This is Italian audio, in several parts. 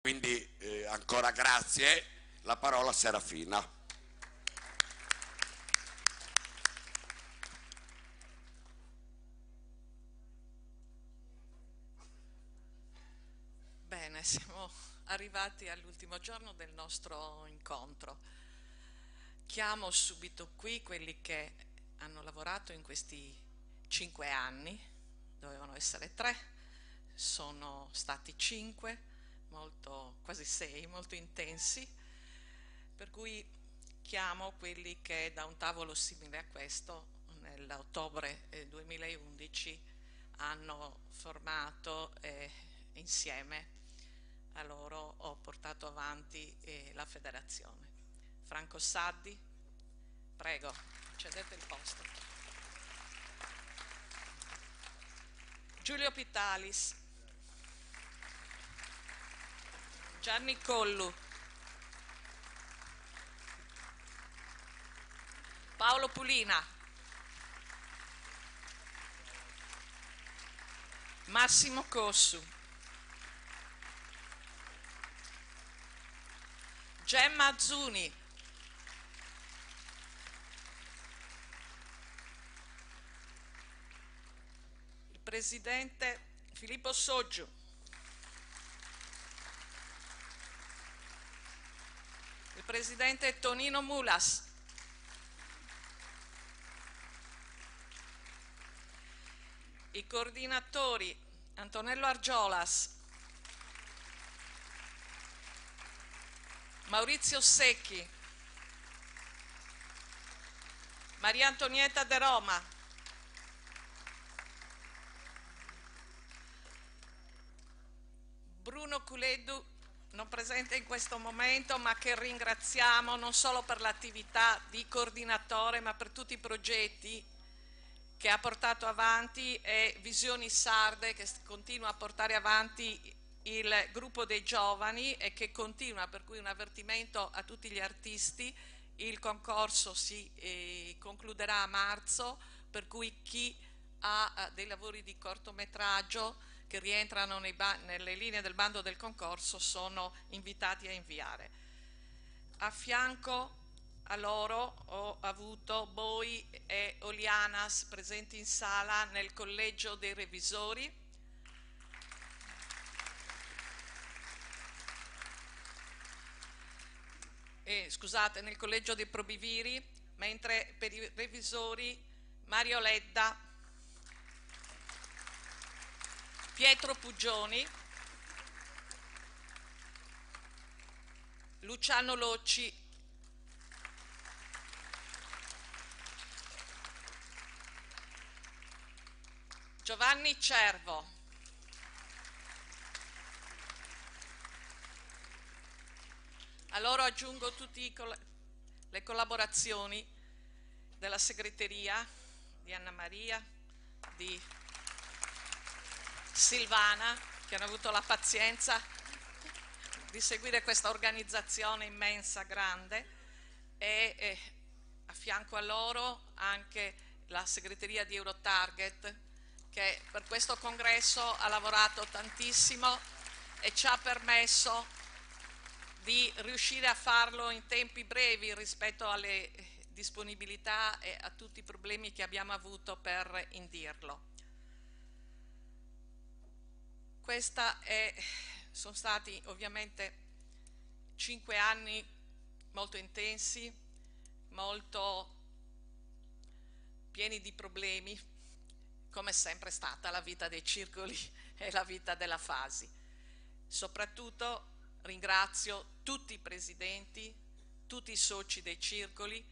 Quindi ancora grazie, la parola a Serafina. Bene, siamo arrivati all'ultimo giorno del nostro incontro. Chiamo subito qui quelli che hanno lavorato in questi 5 anni, dovevano essere 3, sono stati 5, quasi 6, molto intensi, per cui chiamo quelli che da un tavolo simile a questo, nell'ottobre 2011, hanno formato insieme a loro ho portato avanti la federazione. Franco Saddi, prego, cedete il posto. Giulio Pitalis, Gianni Collu, Paolo Pulina, Massimo Cossu, Gemma Azzuni, il presidente Filippo Soggiu, il presidente Tonino Mulas, i coordinatori Antonello Argiolas, Maurizio Secchi, Maria Antonietta De Roma, Bruno Culeddu, non presente in questo momento, ma che ringraziamo non solo per l'attività di coordinatore, ma per tutti i progetti che ha portato avanti, e Visioni Sarde, che continua a portare avanti il gruppo dei giovani e che continua, per cui un avvertimento a tutti gli artisti: il concorso si concluderà a marzo, per cui chi ha dei lavori di cortometraggio che rientrano nelle linee del bando del concorso sono invitati a inviare. A fianco a loro ho avuto Boi e Olianas presenti in sala nel collegio dei revisori, scusate, nel collegio dei probiviri, mentre per i revisori Mario Ledda, Pietro Puggioni, Luciano Locci, Giovanni Cervo. A loro aggiungo tutte le collaborazioni della segreteria di Anna Maria, di Silvana, che hanno avuto la pazienza di seguire questa organizzazione immensa, grande, e a fianco a loro anche la segreteria di Eurotarget, che per questo congresso ha lavorato tantissimo e ci ha permesso di riuscire a farlo in tempi brevi rispetto alle disponibilità e a tutti i problemi che abbiamo avuto per indirlo. Sono stati ovviamente 5 anni molto intensi, molto pieni di problemi, come è sempre stata la vita dei circoli e la vita della Fasi. Soprattutto ringrazio tutti i presidenti, tutti i soci dei circoli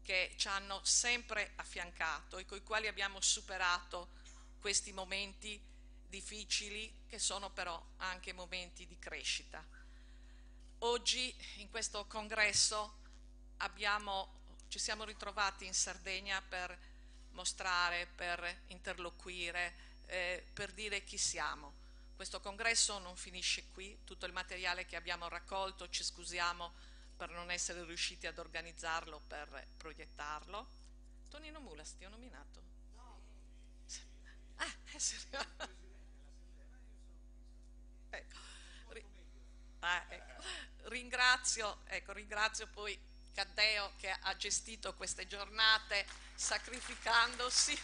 che ci hanno sempre affiancato e con i quali abbiamo superato questi momenti difficili, che sono però anche momenti di crescita. Oggi in questo congresso ci siamo ritrovati in Sardegna per mostrare, per interloquire, per dire chi siamo. Questo congresso non finisce qui, tutto il materiale che abbiamo raccolto, ci scusiamo per non essere riusciti ad organizzarlo, per proiettarlo. Tonino Mulas, ti ho nominato? No. Ah, sì. Ecco. ringrazio poi Caddeo che ha gestito queste giornate sacrificandosi,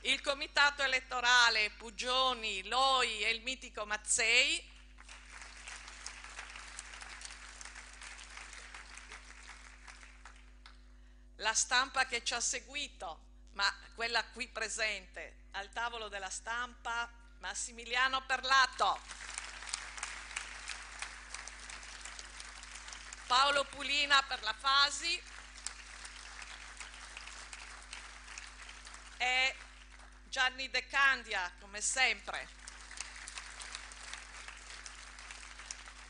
il comitato elettorale Pugioni, Loi e il mitico Mazzei, la stampa che ci ha seguito, ma quella qui presente al tavolo della stampa, Massimiliano Perlato, Paolo Pulina per la Fasi e Gianni De Candia, come sempre.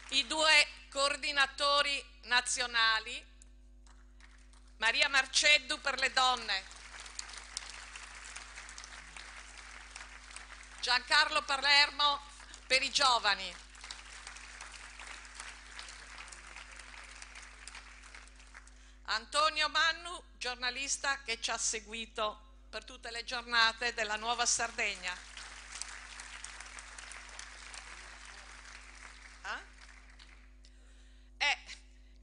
I due coordinatori nazionali, Maria Marceddu per le donne, Giancarlo Palermo per i giovani, Antonio Mannu, giornalista che ci ha seguito per tutte le giornate della Nuova Sardegna. È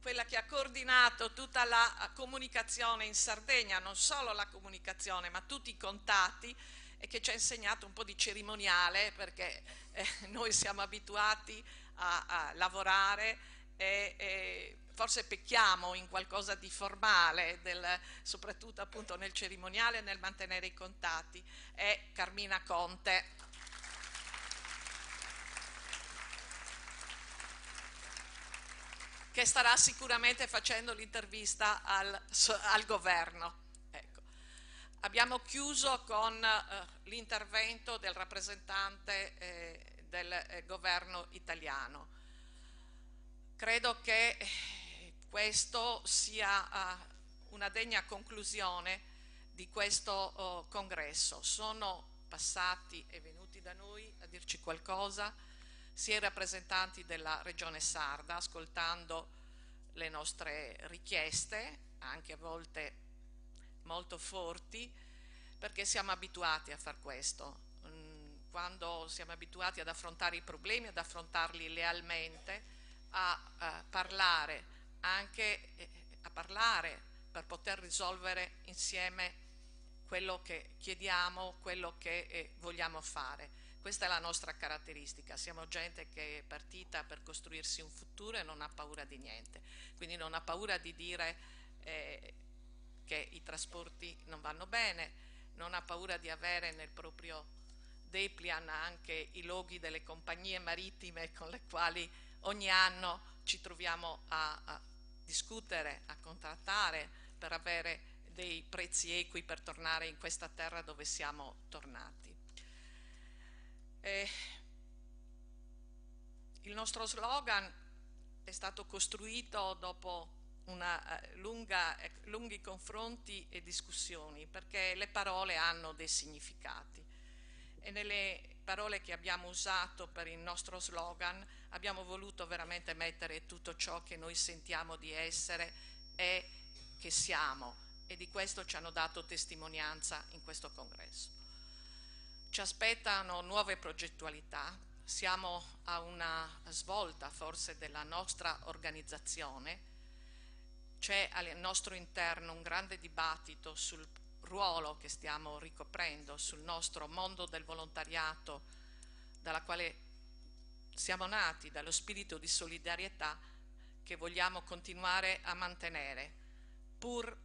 quella che ha coordinato tutta la comunicazione in Sardegna, non solo la comunicazione, ma tutti i contatti, e che ci ha insegnato un po' di cerimoniale, perché noi siamo abituati a lavorare e forse pecchiamo in qualcosa di formale, soprattutto appunto nel cerimoniale e nel mantenere i contatti. È Carmina Conte. Che starà sicuramente facendo l'intervista al governo. Ecco. Abbiamo chiuso con l'intervento del rappresentante del governo italiano. Credo che questo sia una degna conclusione di questo congresso. Sono passati e venuti da noi a dirci qualcosa sia i rappresentanti della Regione Sarda, ascoltando le nostre richieste, anche a volte molto forti, perché siamo abituati a far questo. Quando siamo abituati ad affrontare i problemi, ad affrontarli lealmente, a parlare per poter risolvere insieme quello che chiediamo, quello che vogliamo fare. Questa è la nostra caratteristica, siamo gente che è partita per costruirsi un futuro e non ha paura di niente, quindi non ha paura di dire che i trasporti non vanno bene, non ha paura di avere nel proprio dépliant anche i loghi delle compagnie marittime con le quali ogni anno ci troviamo a discutere, a contrattare per avere dei prezzi equi per tornare in questa terra dove siamo tornati. Il nostro slogan è stato costruito dopo lunghi confronti e discussioni, perché le parole hanno dei significati e nelle parole che abbiamo usato per il nostro slogan abbiamo voluto veramente mettere tutto ciò che noi sentiamo di essere e che siamo, e di questo ci hanno dato testimonianza in questo congresso. Ci aspettano nuove progettualità, siamo a una svolta forse della nostra organizzazione, c'è al nostro interno un grande dibattito sul ruolo che stiamo ricoprendo, sul nostro mondo del volontariato, dalla quale siamo nati, dallo spirito di solidarietà che vogliamo continuare a mantenere, pur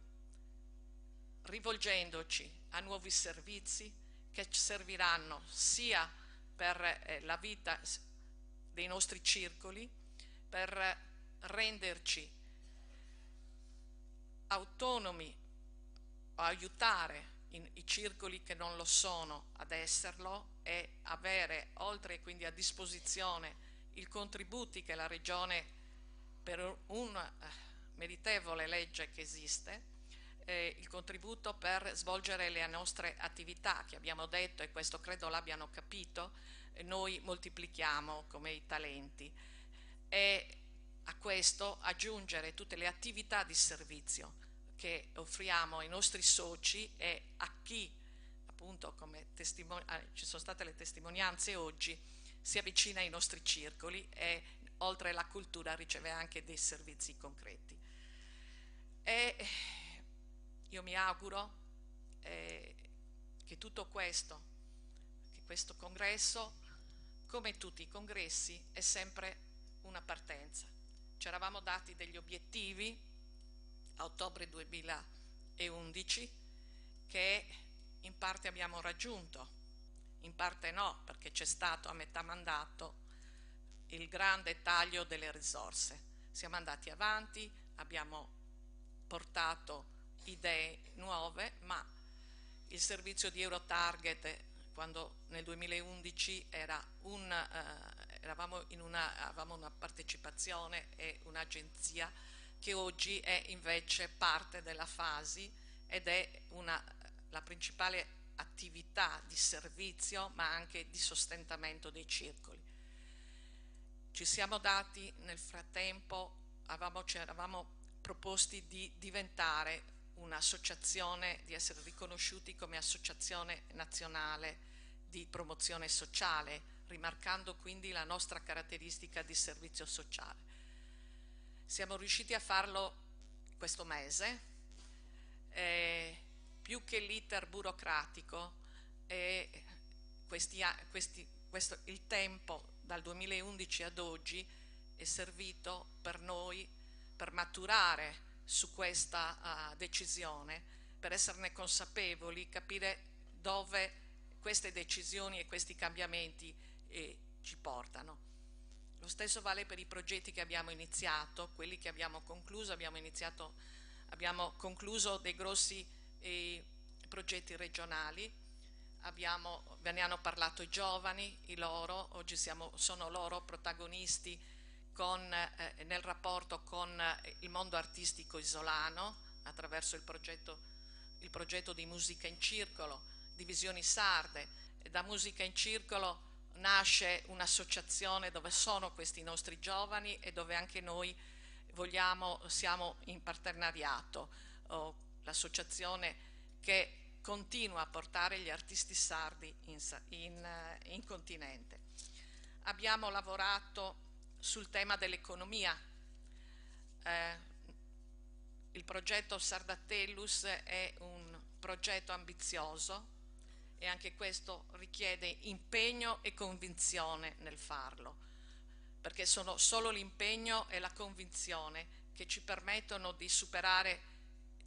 rivolgendoci a nuovi servizi che ci serviranno sia per la vita dei nostri circoli, per renderci autonomi o aiutare i circoli che non lo sono ad esserlo, e avere oltre quindi a disposizione i contributi che la Regione, per una meritevole legge che esiste, il contributo per svolgere le nostre attività che abbiamo detto, e questo credo l'abbiano capito, noi moltiplichiamo come i talenti, e a questo aggiungere tutte le attività di servizio che offriamo ai nostri soci e a chi appunto, come ci sono state le testimonianze oggi, si avvicina ai nostri circoli e oltre alla cultura riceve anche dei servizi concreti. E io mi auguro che tutto questo, che questo congresso, come tutti i congressi, è sempre una partenza. Ci eravamo dati degli obiettivi a ottobre 2011 che in parte abbiamo raggiunto, in parte no, perché c'è stato a metà mandato il grande taglio delle risorse. Siamo andati avanti, abbiamo portato idee nuove, ma il servizio di Eurotarget, quando nel 2011 avevamo una partecipazione e un'agenzia che oggi è invece parte della FASI ed è la principale attività di servizio ma anche di sostentamento dei circoli. Ci siamo dati nel frattempo, ci eravamo proposti di diventare un'associazione, di essere riconosciuti come associazione nazionale di promozione sociale, rimarcando quindi la nostra caratteristica di servizio sociale. Siamo riusciti a farlo questo mese, più che l'iter burocratico, il tempo dal 2011 ad oggi è servito per noi per maturare su questa decisione, per esserne consapevoli, capire dove queste decisioni e questi cambiamenti ci portano. Lo stesso vale per i progetti che abbiamo iniziato, quelli che abbiamo concluso. Abbiamo concluso dei grossi progetti regionali, ve ne hanno parlato i giovani, oggi sono loro protagonisti nel rapporto con il mondo artistico isolano attraverso il progetto di Musica in Circolo, di Visioni Sarde. E da Musica in Circolo nasce un'associazione dove sono questi nostri giovani e dove anche noi siamo in partenariato, l'associazione che continua a portare gli artisti sardi in continente. Abbiamo lavorato sul tema dell'economia. Il progetto Sardatellus è un progetto ambizioso e anche questo richiede impegno e convinzione nel farlo, perché sono solo l'impegno e la convinzione che ci permettono di superare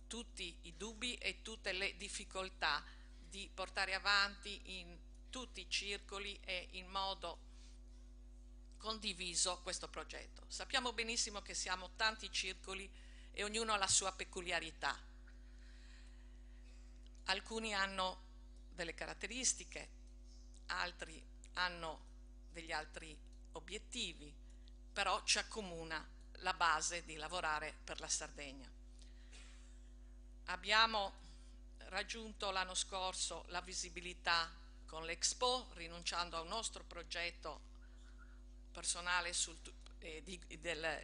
tutti i dubbi e tutte le difficoltà, di portare avanti in tutti i circoli e in modo condiviso questo progetto. Sappiamo benissimo che siamo tanti circoli e ognuno ha la sua peculiarità. Alcuni hanno delle caratteristiche, altri hanno degli altri obiettivi, però ci accomuna la base di lavorare per la Sardegna. Abbiamo raggiunto l'anno scorso la visibilità con l'Expo, rinunciando a un nostro progetto personale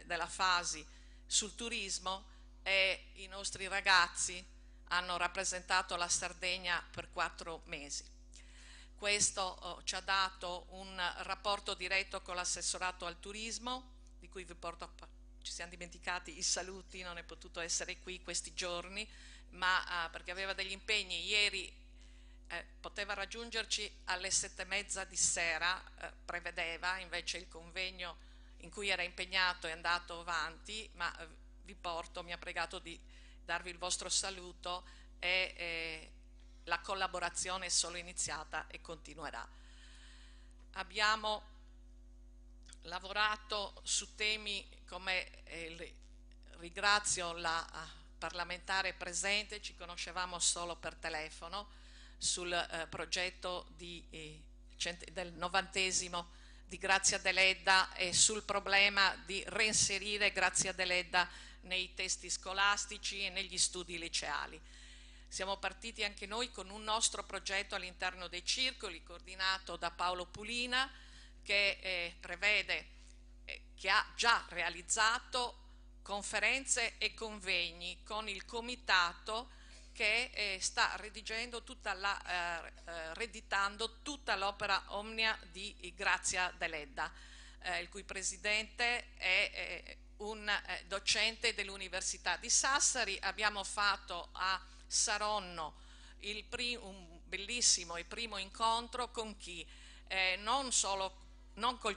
della FASI sul turismo, e i nostri ragazzi hanno rappresentato la Sardegna per 4 mesi. Questo ci ha dato un rapporto diretto con l'assessorato al turismo, di cui ci siamo dimenticati i saluti, non è potuto essere qui questi giorni, ma perché aveva degli impegni. Ieri poteva raggiungerci alle 7:30 di sera, prevedeva, invece il convegno in cui era impegnato è andato avanti, ma mi ha pregato di darvi il vostro saluto e la collaborazione è solo iniziata e continuerà. Abbiamo lavorato su temi come, ringrazio la parlamentare presente, ci conoscevamo solo per telefono, sul progetto del 90° di Grazia Deledda e sul problema di reinserire Grazia Deledda nei testi scolastici e negli studi liceali. Siamo partiti anche noi con un nostro progetto all'interno dei circoli, coordinato da Paolo Pulina, che che ha già realizzato conferenze e convegni con il comitato che sta redigendo reeditando tutta l'opera Omnia di Grazia Deledda, il cui presidente è un docente dell'Università di Sassari. Abbiamo fatto a Saronno un bellissimo e primo incontro con chi non col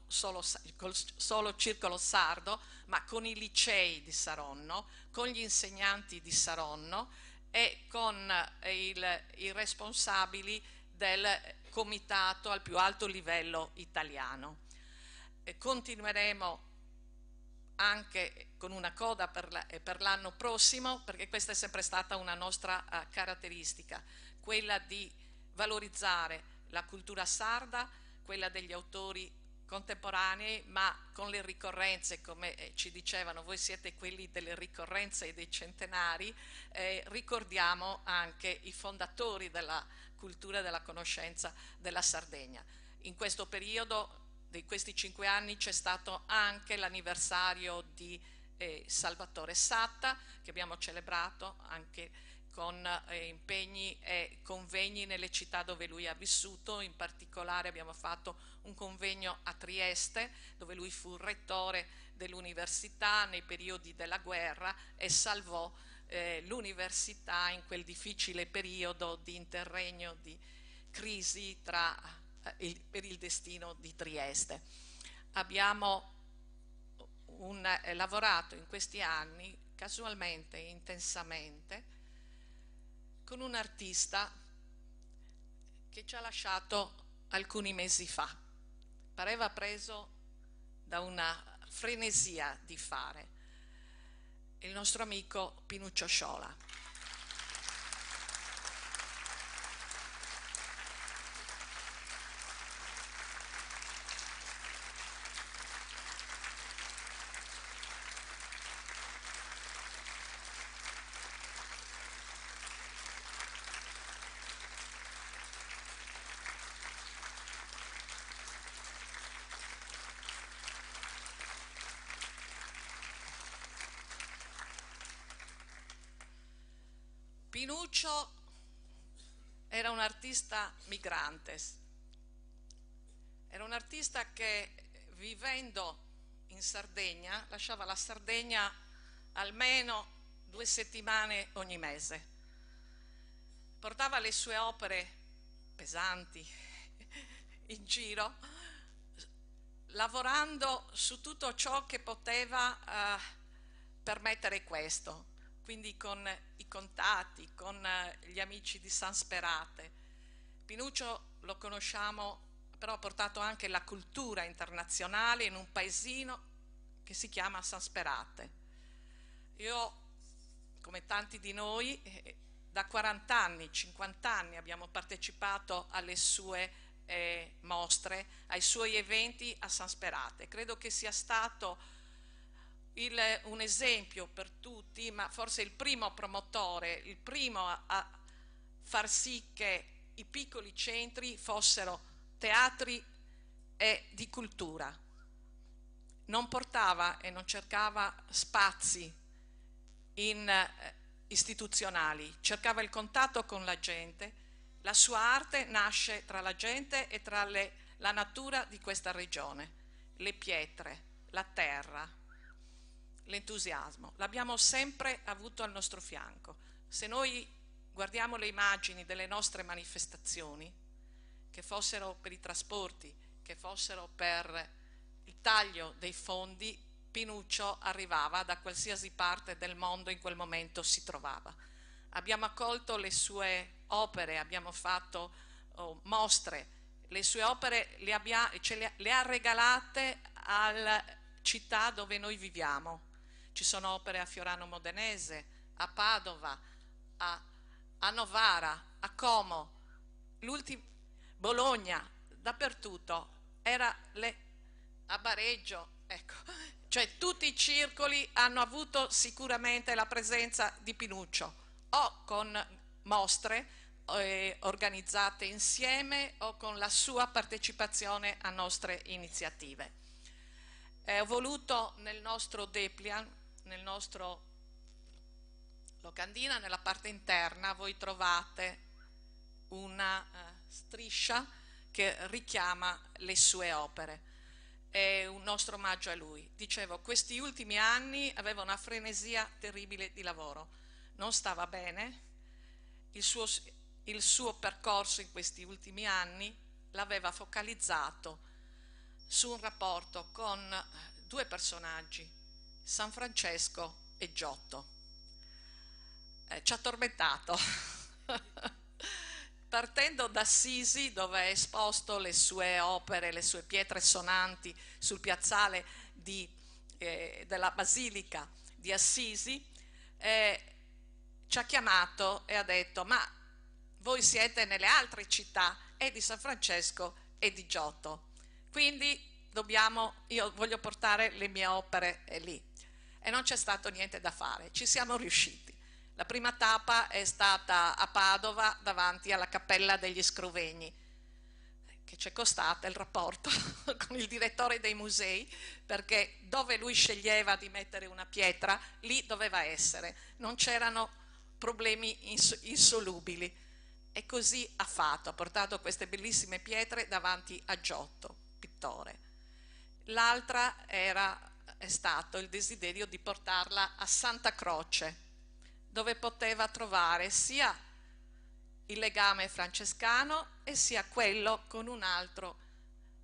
solo circolo sardo, ma con i licei di Saronno, con gli insegnanti di Saronno e con i responsabili del comitato al più alto livello italiano. Continueremo anche con una coda per l'anno prossimo, perché questa è sempre stata una nostra caratteristica, quella di valorizzare la cultura sarda, quella degli autori contemporanei, ma con le ricorrenze, come ci dicevano, voi siete quelli delle ricorrenze e dei centenari, ricordiamo anche i fondatori della cultura e della conoscenza della Sardegna. In questo periodo di questi 5 anni c'è stato anche l'anniversario di Salvatore Satta, che abbiamo celebrato anche con impegni e convegni nelle città dove lui ha vissuto. In particolare abbiamo fatto un convegno a Trieste, dove lui fu rettore dell'università nei periodi della guerra e salvò l'università in quel difficile periodo di interregno, di crisi per il destino di Trieste. Abbiamo lavorato in questi anni casualmente, intensamente, con un artista che ci ha lasciato alcuni mesi fa. Pareva preso da una frenesia di fare. Il nostro amico Pinuccio Sciola. Pinuccio era un artista migrantes, era un artista che vivendo in Sardegna lasciava la Sardegna almeno 2 settimane ogni mese. Portava le sue opere pesanti in giro, lavorando su tutto ciò che poteva permettere questo. Quindi con i contatti, con gli amici di San Sperate. Pinuccio lo conosciamo, però ha portato anche la cultura internazionale in un paesino che si chiama San Sperate. Io, come tanti di noi, da 40 anni, 50 anni abbiamo partecipato alle sue mostre, ai suoi eventi a San Sperate. Credo che sia stato un esempio per tutti, ma forse il primo promotore, il primo a far sì che i piccoli centri fossero teatri di cultura. Non portava e non cercava spazi istituzionali, cercava il contatto con la gente. La sua arte nasce tra la gente e tra la natura di questa regione, le pietre, la terra, l'entusiasmo. L'abbiamo sempre avuto al nostro fianco. Se noi guardiamo le immagini delle nostre manifestazioni, che fossero per i trasporti, che fossero per il taglio dei fondi, Pinuccio arrivava da qualsiasi parte del mondo in quel momento si trovava. Abbiamo accolto le sue opere, abbiamo fatto mostre, le sue opere le ha regalate alla città dove noi viviamo. Ci sono opere a Fiorano Modenese, a Padova, a Novara, a Como, Bologna, dappertutto, a Bareggio, ecco. Cioè tutti i circoli hanno avuto sicuramente la presenza di Pinuccio, o con mostre organizzate insieme o con la sua partecipazione a nostre iniziative. Ho voluto nel nostro Deplian, nel nostro locandina, nella parte interna voi trovate una striscia che richiama le sue opere. È un nostro omaggio a lui. Dicevo, questi ultimi anni aveva una frenesia terribile di lavoro, non stava bene, il suo percorso in questi ultimi anni l'aveva focalizzato su un rapporto con due personaggi, San Francesco e Giotto. Ci ha tormentato. Partendo da Assisi, dove ha esposto le sue opere, le sue pietre sonanti sul piazzale della Basilica di Assisi, ci ha chiamato e ha detto: ma voi siete nelle altre città, e di San Francesco e di Giotto, quindi io voglio portare le mie opere lì. E non c'è stato niente da fare, ci siamo riusciti. La prima tappa è stata a Padova, davanti alla Cappella degli Scrovegni, che ci è costata il rapporto con il direttore dei musei, perché dove lui sceglieva di mettere una pietra, lì doveva essere, non c'erano problemi insolubili. E così ha fatto, ha portato queste bellissime pietre davanti a Giotto, pittore. L'altra è stato il desiderio di portarla a Santa Croce, dove poteva trovare sia il legame francescano e sia quello con un altro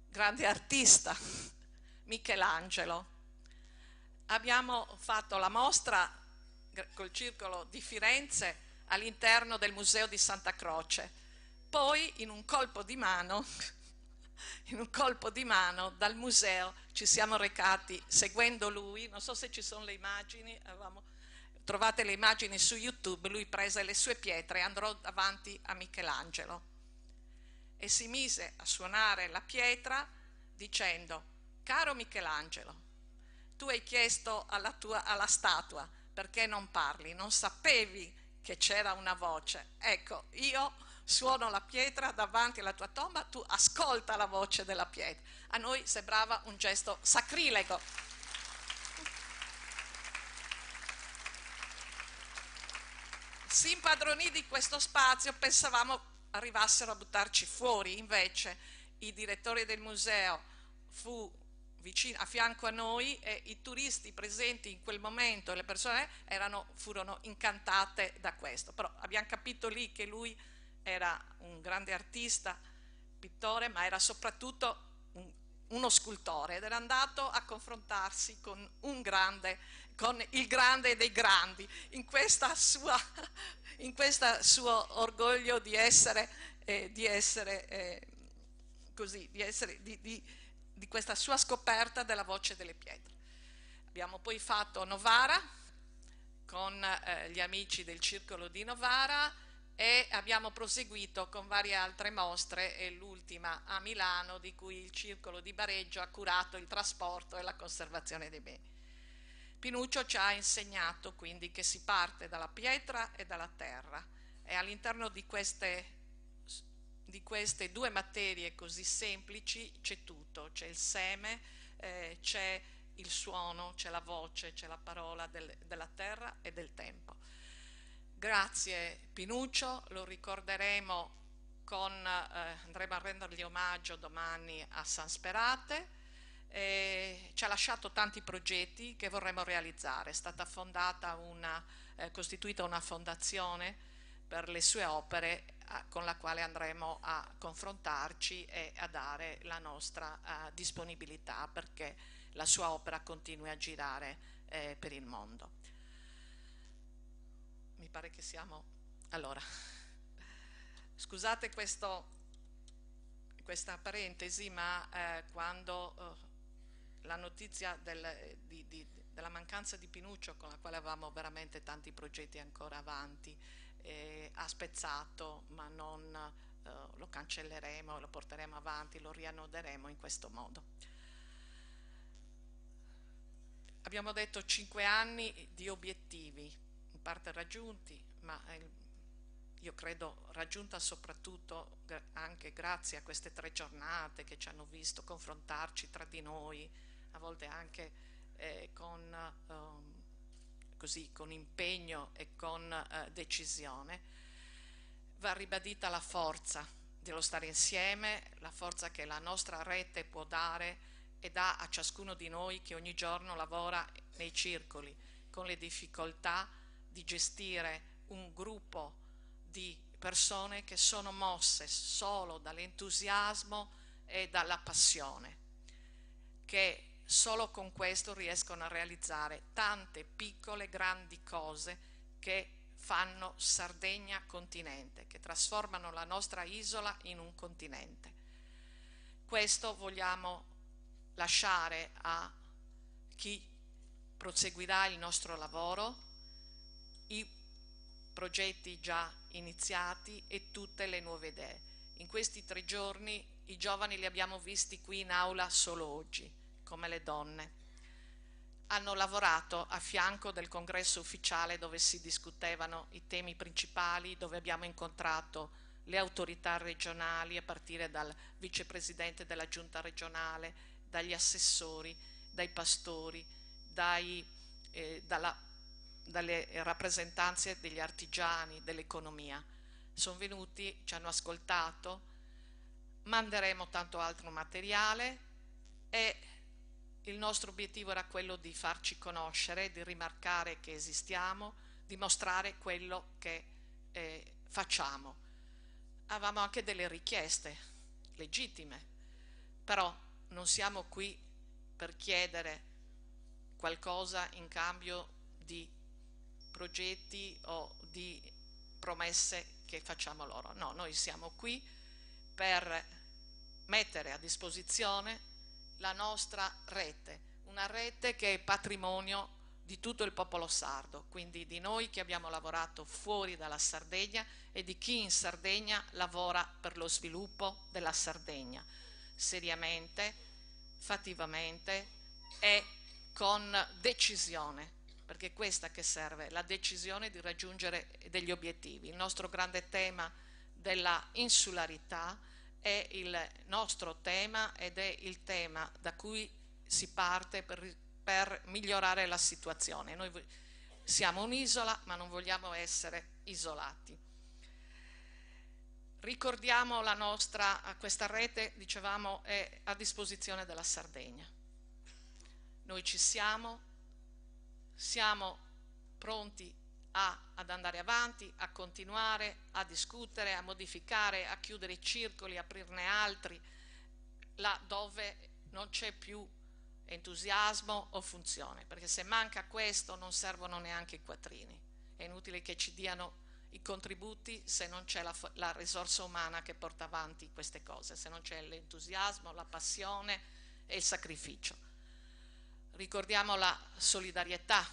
grande artista, Michelangelo. Abbiamo fatto la mostra col Circolo di Firenze all'interno del Museo di Santa Croce. Poi, in un colpo di mano dal museo ci siamo recati seguendo lui. Non so se ci sono le immagini, trovate le immagini su YouTube. Lui prese le sue pietre e andò davanti a Michelangelo e si mise a suonare la pietra dicendo: caro Michelangelo, tu hai chiesto alla statua perché non parli, non sapevi che c'era una voce. Ecco, io suono la pietra davanti alla tua tomba, tu ascolta la voce della pietra. A noi sembrava un gesto sacrilego. Si impadronì di questo spazio, pensavamo arrivassero a buttarci fuori, invece il direttore del museo fu vicino, a fianco a noi, e i turisti presenti in quel momento e le persone furono incantate da questo. Però abbiamo capito lì che lui era un grande artista, pittore, ma era soprattutto uno scultore, ed era andato a confrontarsi con il grande dei grandi, in questo suo orgoglio di questa sua scoperta della voce delle pietre. Abbiamo poi fatto Novara con gli amici del Circolo di Novara e abbiamo proseguito con varie altre mostre, e l'ultima a Milano, di cui il Circolo di Bareggio ha curato il trasporto e la conservazione dei beni. Pinuccio ci ha insegnato quindi che si parte dalla pietra e dalla terra, e all'interno di queste due materie così semplici c'è tutto, c'è il seme, c'è il suono, c'è la voce, c'è la parola della terra e del tempo. Grazie Pinuccio, lo ricorderemo andremo a rendergli omaggio domani a San Sperate. Ci ha lasciato tanti progetti che vorremmo realizzare. È stata costituita una fondazione per le sue opere con la quale andremo a confrontarci e a dare la nostra disponibilità perché la sua opera continui a girare per il mondo. Mi pare che siamo... Allora, scusate questa parentesi, ma quando la notizia della mancanza di Pinuccio, con la quale avevamo veramente tanti progetti ancora avanti, ha spezzato, ma non lo cancelleremo, lo porteremo avanti, lo riannoderemo in questo modo. Abbiamo detto 5 anni di obiettivi, in parte raggiunti, ma io credo raggiunta soprattutto anche grazie a queste 3 giornate che ci hanno visto confrontarci tra di noi, a volte anche con così, con impegno e con decisione. Va ribadita la forza dello stare insieme, la forza che la nostra rete può dare e dà a ciascuno di noi che ogni giorno lavora nei circoli, con le difficoltà di gestire un gruppo di persone che sono mosse solo dall'entusiasmo e dalla passione, che solo con questo riescono a realizzare tante piccole, grandi cose che fanno Sardegna continente, che trasformano la nostra isola in un continente. Questo vogliamo lasciare a chi proseguirà il nostro lavoro, i progetti già iniziati e tutte le nuove idee. In questi 3 giorni i giovani li abbiamo visti qui in aula solo oggi, come le donne. Hanno lavorato a fianco del congresso ufficiale dove si discutevano i temi principali, dove abbiamo incontrato le autorità regionali a partire dal vicepresidente della giunta regionale, dagli assessori, dai pastori, dalle rappresentanze degli artigiani, dell'economia. Sono venuti, ci hanno ascoltato, manderemo tanto altro materiale e il nostro obiettivo era quello di farci conoscere, di rimarcare che esistiamo, di mostrare quello che facciamo. Avevamo anche delle richieste legittime, però non siamo qui per chiedere qualcosa in cambio di progetti o di promesse che facciamo loro. No, noi siamo qui per mettere a disposizione la nostra rete, una rete che è patrimonio di tutto il popolo sardo, quindi di noi che abbiamo lavorato fuori dalla Sardegna e di chi in Sardegna lavora per lo sviluppo della Sardegna, seriamente, fattivamente e con decisione, perché è questa che serve, la decisione di raggiungere degli obiettivi. Il nostro grande tema della insularità è il nostro tema ed è il tema da cui si parte per migliorare la situazione. Noi siamo un'isola, ma non vogliamo essere isolati. Ricordiamo questa rete, dicevamo, è a disposizione della Sardegna. Noi ci siamo pronti ad andare avanti, a continuare, a discutere, a modificare, a chiudere i circoli, aprirne altri, là dove non c'è più entusiasmo o funzione, perché se manca questo non servono neanche i quattrini. È inutile che ci diano i contributi se non c'è la risorsa umana che porta avanti queste cose, se non c'è l'entusiasmo, la passione e il sacrificio. Ricordiamo la solidarietà.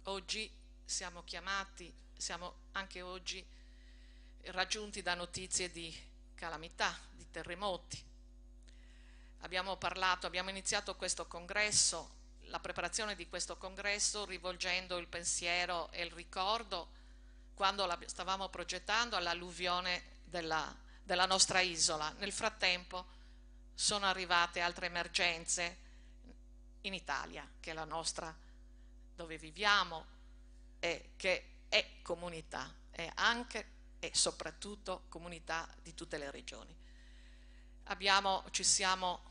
Oggi siamo anche oggi raggiunti da notizie di calamità, di terremoti. Abbiamo iniziato questo congresso, la preparazione di questo congresso rivolgendo il pensiero e il ricordo quando stavamo progettando all'alluvione della nostra isola. Nel frattempo sono arrivate altre emergenze in Italia, che è la nostra, dove viviamo e che è comunità, è anche e soprattutto comunità di tutte le regioni. Ci siamo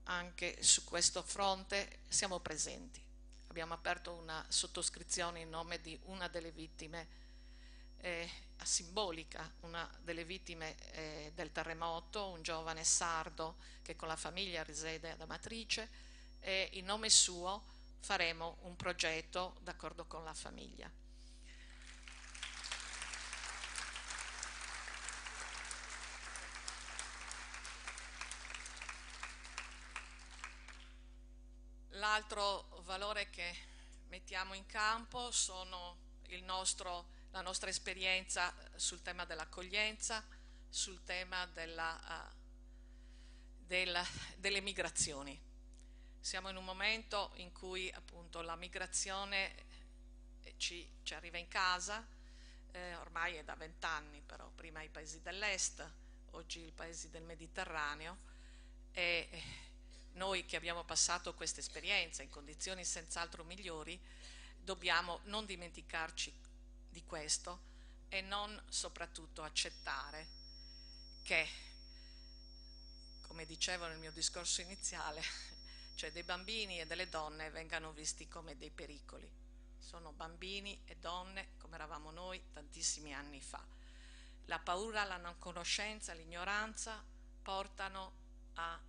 anche su questo fronte, siamo presenti. Abbiamo aperto una sottoscrizione in nome di una delle vittime simbolica, una delle vittime del terremoto, un giovane sardo che con la famiglia risiede ad Amatrice, e in nome suo faremo un progetto d'accordo con la famiglia. L'altro valore che mettiamo in campo sono la nostra esperienza sul tema dell'accoglienza, sul tema delle migrazioni. Siamo in un momento in cui appunto la migrazione ci arriva in casa, ormai è da 20 anni, però prima i paesi dell'est, oggi i paesi del Mediterraneo, e noi che abbiamo passato questa esperienza in condizioni senz'altro migliori, dobbiamo non dimenticarci di questo e non soprattutto accettare che, come dicevo nel mio discorso iniziale, cioè dei bambini e delle donne vengano visti come dei pericoli. Sono bambini e donne come eravamo noi tantissimi anni fa. La paura, la non conoscenza, l'ignoranza portano a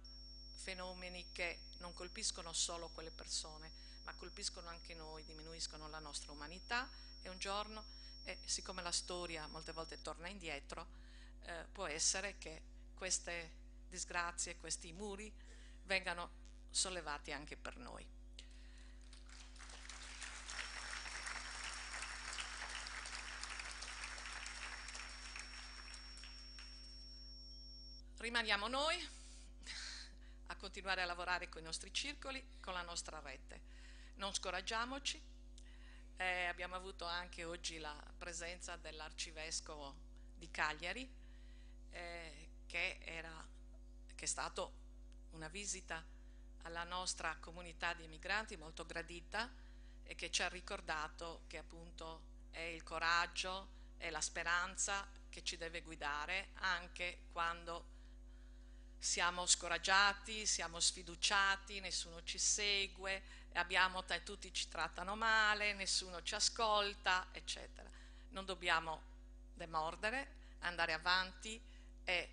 fenomeni che non colpiscono solo quelle persone, ma colpiscono anche noi, diminuiscono la nostra umanità e un giorno, siccome la storia molte volte torna indietro, può essere che queste disgrazie, questi muri vengano sollevati anche per noi. Rimaniamo noi a continuare a lavorare con i nostri circoli, con la nostra rete. Non scoraggiamoci. Abbiamo avuto anche oggi la presenza dell'arcivescovo di Cagliari, che è stato una visita alla nostra comunità di emigranti molto gradita e che ci ha ricordato che appunto è il coraggio e la speranza che ci deve guidare anche quando siamo scoraggiati, siamo sfiduciati, nessuno ci segue, tutti ci trattano male, nessuno ci ascolta, eccetera. Non dobbiamo demordere, andare avanti e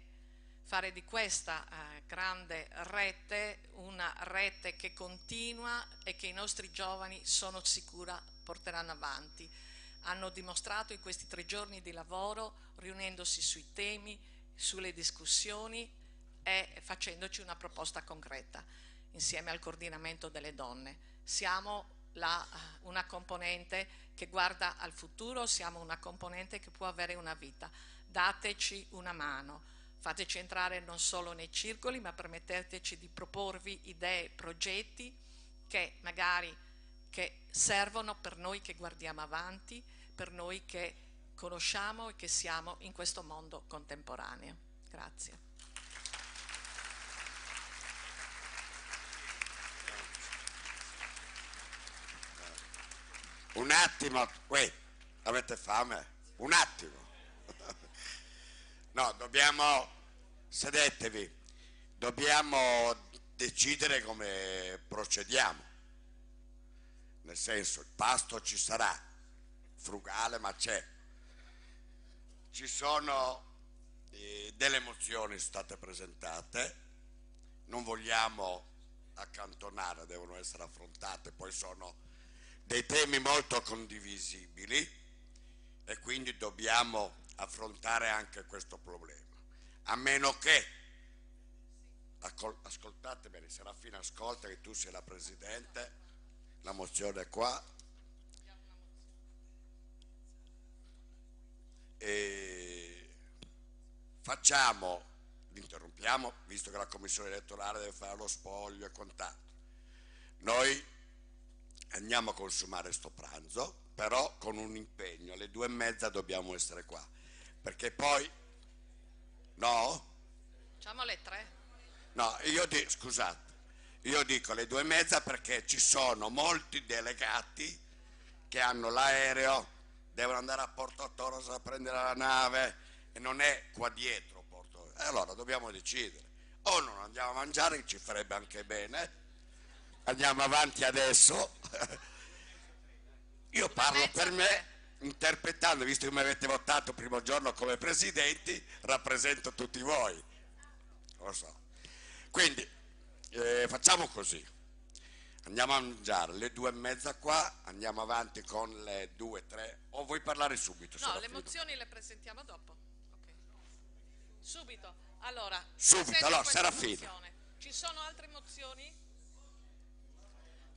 fare di questa grande rete una rete che continua e che i nostri giovani, sono sicura, porteranno avanti. Hanno dimostrato in questi 3 giorni di lavoro, riunendosi sui temi, sulle discussioni e facendoci una proposta concreta insieme al coordinamento delle donne. Siamo una componente che guarda al futuro, siamo una componente che può avere una vita. Dateci una mano, fateci entrare non solo nei circoli, ma permetteteci di proporvi idee, progetti che magari servono per noi che guardiamo avanti, per noi che conosciamo e che siamo in questo mondo contemporaneo. Grazie. Un attimo, avete fame? Un attimo. No, sedetevi, dobbiamo decidere come procediamo. Nel senso, il pasto ci sarà, frugale ma c'è. Ci sono delle mozioni state presentate, non vogliamo accantonare, devono essere affrontate, poi sono dei temi molto condivisibili e quindi dobbiamo affrontare anche questo problema, a meno che, ascoltate bene, Serafina, ascolta che tu sei la Presidente, la mozione è qua, e interrompiamo, visto che la Commissione elettorale deve fare lo spoglio e quant'altro. Noi andiamo a consumare sto pranzo, però con un impegno, alle 2:30 dobbiamo essere qua, perché poi, no? Facciamo alle 3. No, scusate, io dico alle 2:30 perché ci sono molti delegati che hanno l'aereo, devono andare a Porto Torres a prendere la nave e non è qua dietro Porto. E allora dobbiamo decidere, o non andiamo a mangiare, che ci farebbe anche bene, andiamo avanti adesso. Io parlo per me, interpretando, visto che mi avete votato il primo giorno come presidenti, rappresento tutti voi, lo so. Quindi facciamo così, andiamo a mangiare alle 2:30 qua, andiamo avanti con le 2, 3, o vuoi parlare subito? No, le mozioni le presentiamo dopo. Okay. Subito. Allora, Serafina. Ci sono altre mozioni?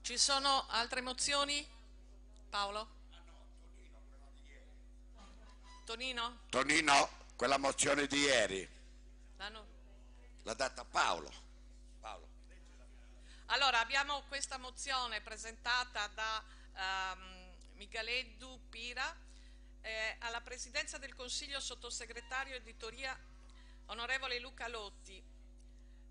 Ci sono altre mozioni? Paolo? Tonino? Tonino, quella mozione di ieri l'ha data Paolo. Allora, abbiamo questa mozione presentata da Migaleddu Pira alla Presidenza del Consiglio, Sottosegretario Editoria Onorevole Luca Lotti,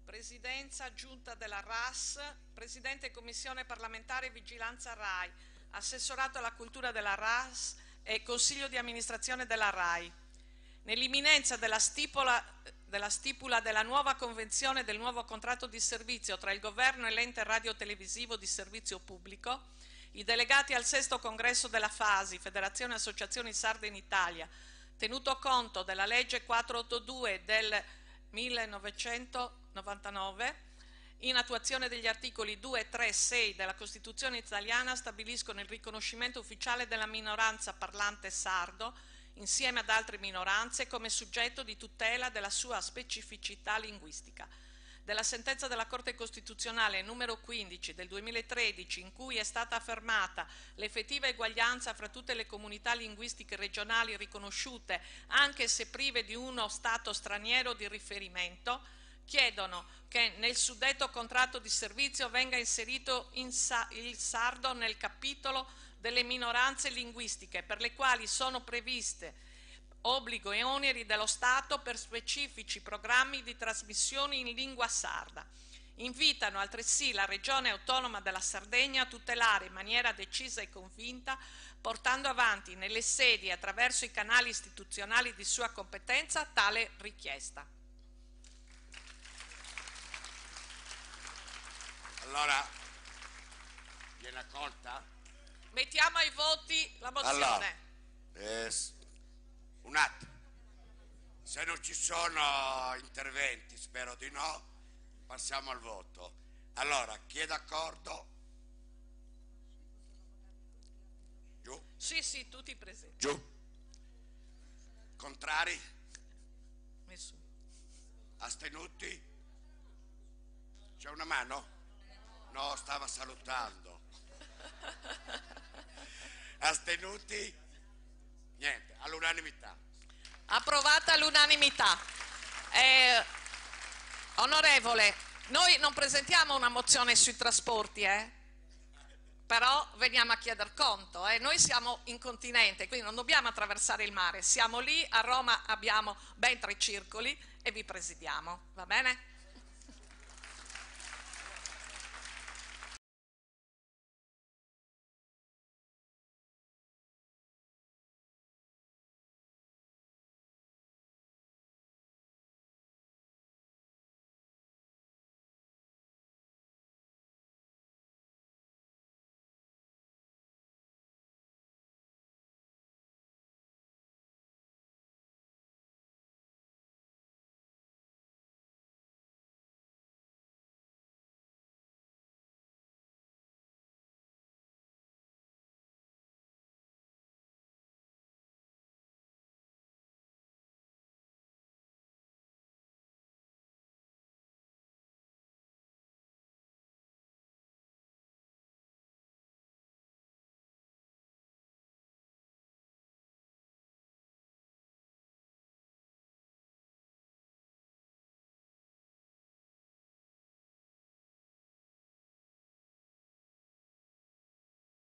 Presidenza Giunta della RAS, Presidente Commissione Parlamentare Vigilanza RAI, assessorato alla cultura della RAS e consiglio di amministrazione della RAI. Nell'imminenza della stipula della nuova convenzione del nuovo contratto di servizio tra il governo e l'ente radiotelevisivo di servizio pubblico, i delegati al 6° congresso della FASI, Federazione Associazioni Sarde in Italia, tenuto conto della legge 482 del 1999, in attuazione degli articoli 2, 3 e 6 della Costituzione italiana, stabiliscono il riconoscimento ufficiale della minoranza parlante sardo, insieme ad altre minoranze, come soggetto di tutela della sua specificità linguistica. Della sentenza della Corte Costituzionale numero 15 del 2013, in cui è stata affermata l'effettiva eguaglianza fra tutte le comunità linguistiche regionali riconosciute, anche se prive di uno Stato straniero di riferimento, chiedono che nel suddetto contratto di servizio venga inserito il sardo nel capitolo delle minoranze linguistiche per le quali sono previste obbligo e oneri dello Stato per specifici programmi di trasmissione in lingua sarda. Invitano altresì la Regione Autonoma della Sardegna a tutelare in maniera decisa e convinta, portando avanti nelle sedi e attraverso i canali istituzionali di sua competenza, tale richiesta. Allora, viene accolta? Mettiamo ai voti la mozione. Allora, un attimo, se non ci sono interventi, spero di no, passiamo al voto. Allora, chi è d'accordo? Giù? Sì, tutti presenti. Giù? Contrari? Nessuno. Astenuti? C'è una mano? No, stava salutando. Astenuti? Niente, all'unanimità. Approvata all'unanimità. Onorevole, noi non presentiamo una mozione sui trasporti, però veniamo a chiedere conto. Noi siamo in continente, quindi non dobbiamo attraversare il mare. Siamo lì, a Roma abbiamo ben 3 circoli e vi presidiamo, va bene?